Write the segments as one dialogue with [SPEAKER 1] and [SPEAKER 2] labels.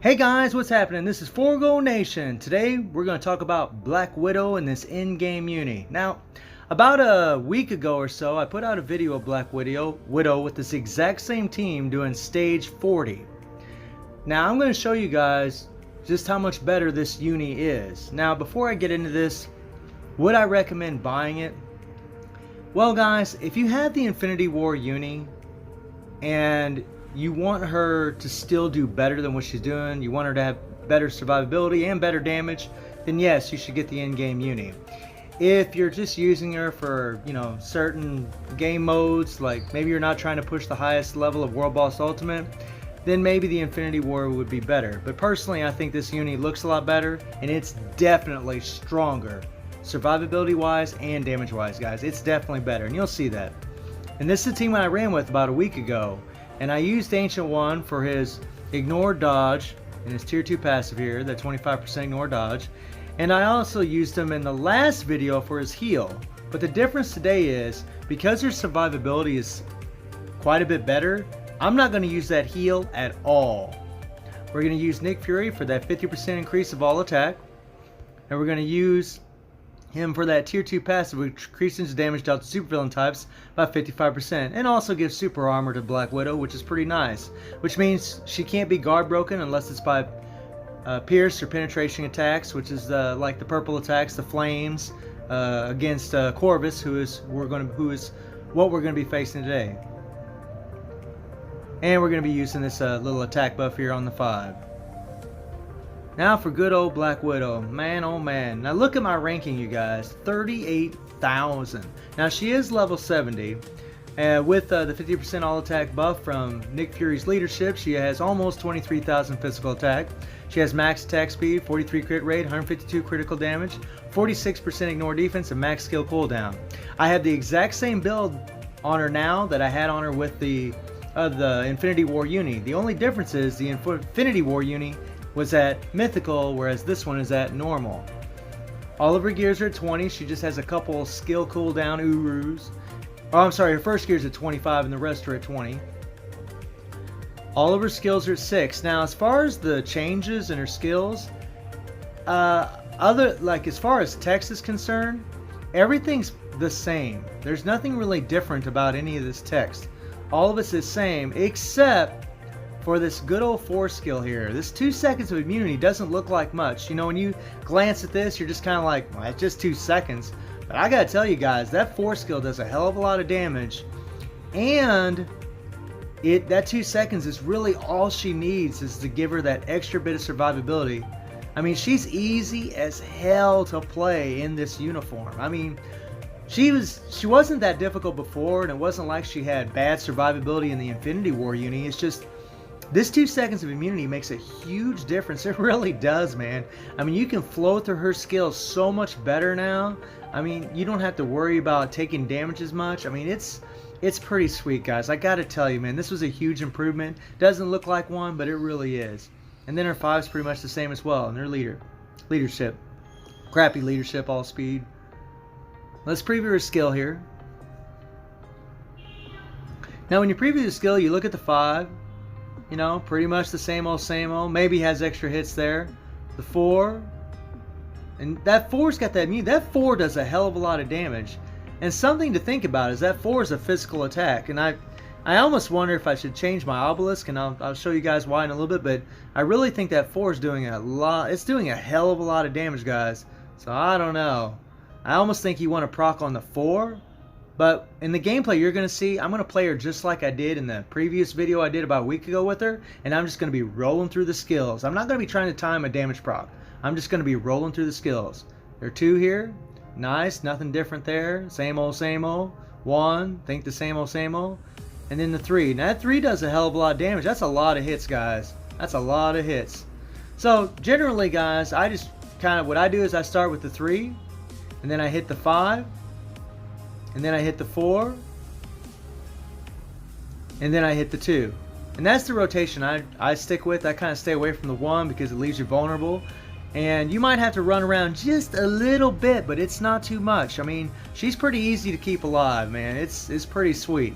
[SPEAKER 1] Hey guys, what's happening? This is Forgo Nation. Today we're going to talk about Black Widow and this Endgame uni. Now, about a week ago or so, I put out a video of Black Widow with this exact same team doing stage 40. Now, I'm going to show you guys just how much better this uni is. Now, before I get into this, would I recommend buying it? Well guys, if you have the Infinity War uni and you want her to still do better than what she's doing, you want her to have better survivability and better damage, then yes, you should get the Endgame uni. If you're just using her for, certain game modes, like maybe you're not trying to push the highest level of World Boss Ultimate, then maybe the Infinity War would be better. But personally, I think this uni looks a lot better, and it's definitely stronger. Survivability wise and damage wise, guys. It's definitely better, and you'll see that. And this is the team I ran with about a week ago. And I used Ancient One for his ignore dodge and his tier 2 passive here, that 25% ignore dodge. And I also used him in the last video for his heal. But the difference today is, because her survivability is quite a bit better, I'm not going to use that heal at all. We're going to use Nick Fury for that 50% increase of all attack. And we're going to use him for that tier 2 passive, which increases damage dealt to supervillain types by 55%, and also gives super armor to Black Widow, which is pretty nice. Which means she can't be guard broken unless it's by pierce or penetration attacks, which is like the purple attacks, the flames against Corvus, who is what we're going to be facing today. And we're going to be using this little attack buff here on the 5. Now for good old Black Widow, man oh man. Now look at my ranking, you guys, 38,000. Now she is level 70, with the 50% all attack buff from Nick Fury's leadership. She has almost 23,000 physical attack. She has max attack speed, 43 crit rate, 152 critical damage, 46% ignore defense, and max skill cooldown. I have the exact same build on her now that I had on her with the Infinity War uni. The only difference is the Infinity War uni was at mythical, whereas this one is at normal. All of her gears are at 20. She just has a couple skill cooldown urus. Oh, I'm sorry, her first gear is at 25 and the rest are at 20. All of her skills are at 6. Now, as far as the changes in her skills, as far as text is concerned, everything's the same. There's nothing really different about any of this text. All of it's the same, except for this good old 4 skill here. This 2 seconds of immunity doesn't look like much. When you glance at this, you're just kind of like, well, it's just 2 seconds. But I gotta tell you guys, that 4 skill does a hell of a lot of damage. And that 2 seconds is really all she needs, is to give her that extra bit of survivability. I mean, she's easy as hell to play in this uniform. I mean, she wasn't that difficult before, and it wasn't like she had bad survivability in the Infinity War uni. It's just this 2 seconds of immunity makes a huge difference. It really does, man. I mean, you can flow through her skills so much better now. I mean, you don't have to worry about taking damage as much. I mean, it's pretty sweet, guys. I gotta tell you, man, this was a huge improvement. Doesn't look like one, but it really is. And then her 5 is pretty much the same as well. And her leadership. Crappy leadership, all speed. Let's preview her skill here. Now, when you preview the skill, you look at the 5. Pretty much the same old. Maybe has extra hits there. The 4. And that 4's got that immunity. That 4 does a hell of a lot of damage. And something to think about is that 4 is a physical attack. And I almost wonder if I should change my obelisk. And I'll show you guys why in a little bit. But I really think that 4 is doing a lot. It's doing a hell of a lot of damage, guys. So I don't know. I almost think you want to proc on the 4. But in the gameplay you're going to see, I'm going to play her just like I did in the previous video I did about a week ago with her. And I'm just going to be rolling through the skills. I'm not going to be trying to time a damage proc. I'm just going to be rolling through the skills. There are 2 here. Nice. Nothing different there. Same old, same old. 1. Think the same old, same old. And then the 3. Now that 3 does a hell of a lot of damage. That's a lot of hits, guys. That's a lot of hits. So generally, guys, I just what I do is I start with the 3. And then I hit the 5. And then I hit the 4, and then I hit the 2. And that's the rotation I stick with. I kind of stay away from the 1 because it leaves you vulnerable. And you might have to run around just a little bit, but it's not too much. I mean, she's pretty easy to keep alive, man. It's pretty sweet.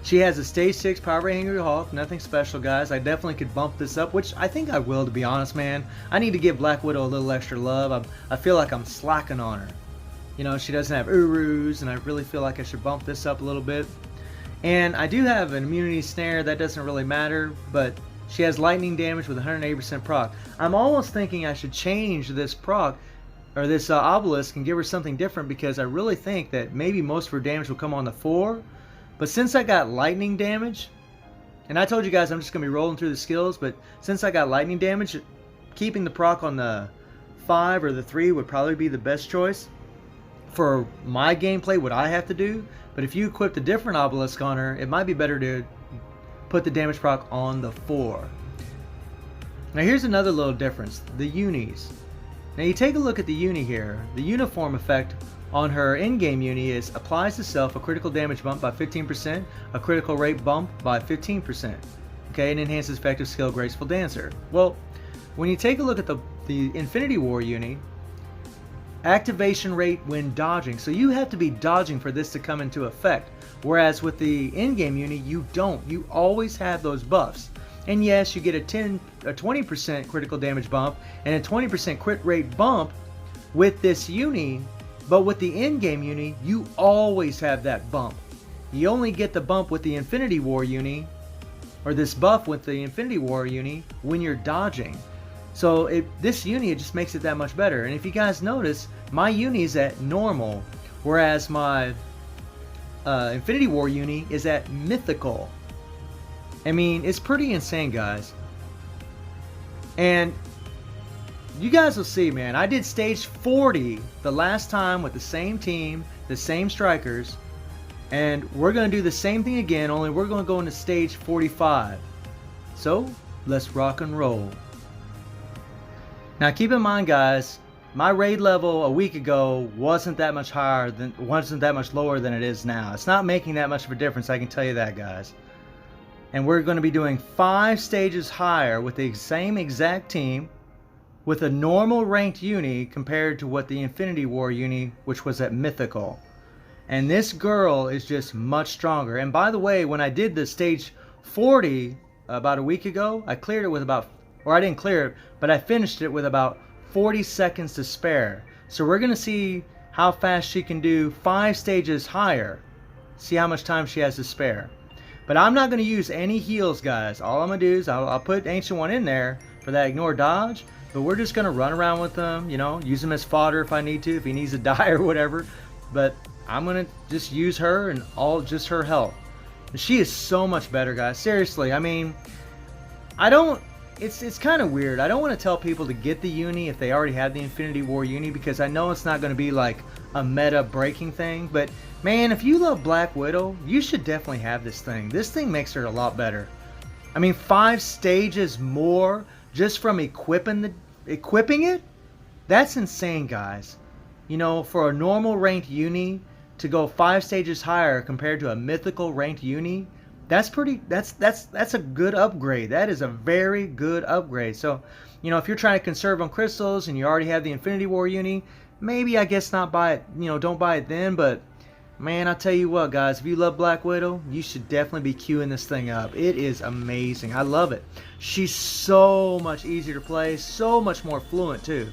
[SPEAKER 1] She has a stage 6 Power Angry Hulk, nothing special guys. I definitely could bump this up, which I think I will, to be honest, man. I need to give Black Widow a little extra love. I feel like I'm slacking on her. You know, she doesn't have Urus, and I really feel like I should bump this up a little bit. And I do have an immunity snare, that doesn't really matter, but she has lightning damage with 180% proc. I'm almost thinking I should change this proc, or this obelisk, and give her something different, because I really think that maybe most of her damage will come on the 4. But since I got lightning damage, and I told you guys I'm just going to be rolling through the skills, but since I got lightning damage, keeping the proc on the 5 or the 3 would probably be the best choice for my gameplay, what I have to do. But if you equip a different obelisk on her, it might be better to put the damage proc on the 4. Now here's another little difference, the unis. Now you take a look at the uni here. The uniform effect on her in-game uni is applies to self a critical damage bump by 15%, a critical rate bump by 15%. Okay, and enhances effective skill Graceful Dancer. Well, when you take a look at the Infinity War uni, activation rate when dodging. So you have to be dodging for this to come into effect. Whereas with the in-game uni, you don't. You always have those buffs. And yes, you get a 20% critical damage bump and a 20% crit rate bump with this uni. But with the in-game uni, you always have that bump. You only get the bump with the Infinity War uni, or this buff with the Infinity War uni, when you're dodging. So this uni, it just makes it that much better. And if you guys notice, my uni is at normal, whereas my Infinity War uni is at mythical. I mean, it's pretty insane, guys. And you guys will see, man. I did stage 40 the last time with the same team, the same strikers, and we're going to do the same thing again, only we're going to go into stage 45. So, let's rock and roll. Now keep in mind, guys, my raid level a week ago wasn't that much lower than it is now. It's not making that much of a difference, I can tell you that, guys. And we're going to be doing 5 stages higher with the same exact team, with a normal ranked uni compared to what the Infinity War uni, which was at mythical. And this girl is just much stronger. And by the way, when I did the stage 40 about a week ago, I cleared it with about, or I didn't clear it, but I finished it with about 40 seconds to spare. So we're going to see how fast she can do 5 stages higher. See how much time she has to spare. But I'm not going to use any heals, guys. All I'm going to do is I'll put Ancient One in there for that ignore dodge. But we're just going to run around with them, you know, use him as fodder if I need to, if he needs to die or whatever. But I'm going to just use her and just her health. She is so much better, guys. Seriously, I mean, it's kind of weird. I don't want to tell people to get the uni if they already have the Infinity War uni, because I know it's not going to be like a meta breaking thing. But man, if you love Black Widow, you should definitely have this thing. This thing makes her a lot better. I mean, 5 stages more just from equipping it? That's insane, guys. You know, for a normal ranked uni to go 5 stages higher compared to a mythical ranked uni, that's a good upgrade. That is a very good upgrade. So, you know, if you're trying to conserve on crystals and you already have the Infinity War uni, maybe I guess not buy it, you know, don't buy it then. But man, I'll tell you what, guys, if you love Black Widow, you should definitely be queuing this thing up. It is amazing. I love it. She's so much easier to play, so much more fluent too.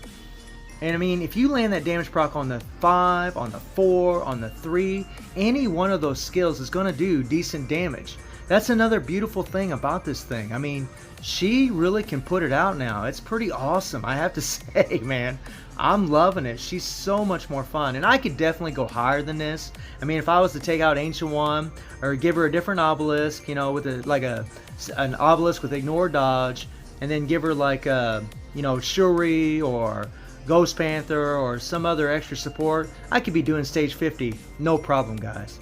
[SPEAKER 1] And I mean, if you land that damage proc on the 5, on the 4, on the 3, any one of those skills is going to do decent damage. That's another beautiful thing about this thing. I mean, she really can put it out now. It's pretty awesome, I have to say, man. I'm loving it. She's so much more fun. And I could definitely go higher than this. I mean, if I was to take out Ancient One or give her a different obelisk, you know, with an obelisk with ignore dodge, and then give her like you know, Shuri or Ghost Panther or some other extra support, I could be doing stage 50 no problem, guys.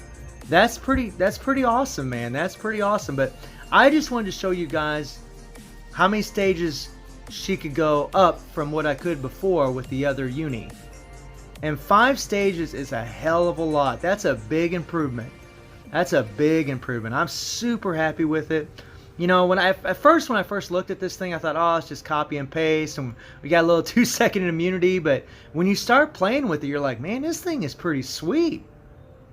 [SPEAKER 1] That's pretty awesome, man. That's pretty awesome. But I just wanted to show you guys how many stages she could go up from what I could before with the other uni. And 5 stages is a hell of a lot. That's a big improvement. That's a big improvement. I'm super happy with it. You know, when I first looked at this thing, I thought, oh, it's just copy and paste, and we got a little 2-second immunity. But when you start playing with it, you're like, man, this thing is pretty sweet.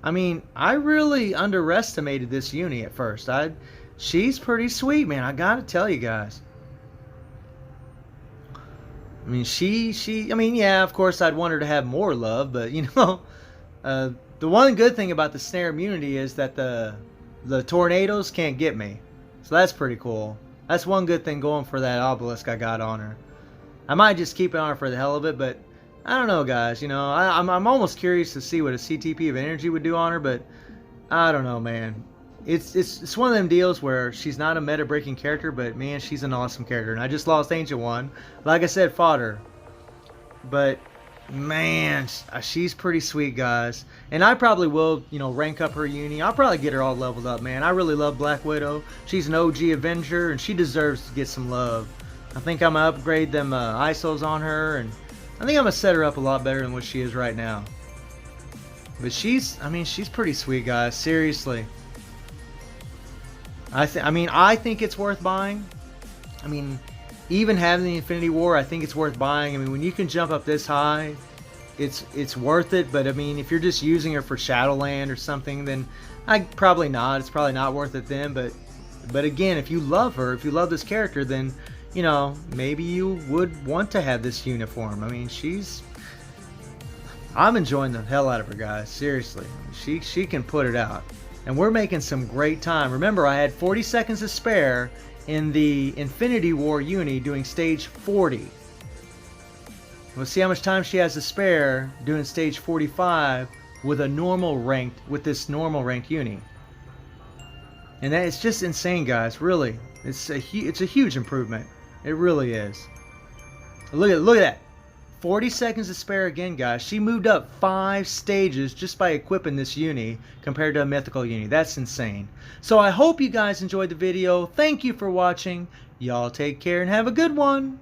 [SPEAKER 1] I mean, I really underestimated this uni at first. She's pretty sweet, man. I gotta tell you guys. I mean, I mean, yeah, of course, I'd want her to have more love, but you know, uh, the one good thing about the snare immunity is that the tornadoes can't get me, so that's pretty cool. That's one good thing going for that obelisk I got on her. I might just keep it on her for the hell of it, but I don't know, guys. You know, I'm almost curious to see what a CTP of energy would do on her, but I don't know, man. It's one of them deals where she's not a meta breaking character, but man, she's an awesome character. And I just lost Ancient One. Like I said, fought her. But man, she's pretty sweet, guys. And I probably will, you know, rank up her uni. I'll probably get her all leveled up, man. I really love Black Widow. She's an OG Avenger, and she deserves to get some love. I think I'm gonna upgrade them ISOs on her, and I think I'm gonna set her up a lot better than what she is right now. But I mean, she's pretty sweet, guys. Seriously. I mean, I think it's worth buying. I mean, even having the Infinity War, I think it's worth buying. I mean, when you can jump up this high, it's worth it. But I mean, if you're just using her for Shadowland or something, then probably not. It's probably not worth it then. But again, if you love her, if you love this character, then you know maybe you would want to have this uniform. I mean, I'm enjoying the hell out of her, guys. Seriously, she can put it out. And we're making some great time. Remember, I had 40 seconds to spare in the Infinity War uni doing stage 40. We'll see how much time she has to spare doing stage 45 with this normal ranked uni. And it's just insane, guys. Really, it's a huge improvement. It really is. Look at that. 40 seconds to spare again, guys. She moved up 5 stages just by equipping this uni compared to a mythical uni. That's insane. So I hope you guys enjoyed the video. Thank you for watching. Y'all take care and have a good one.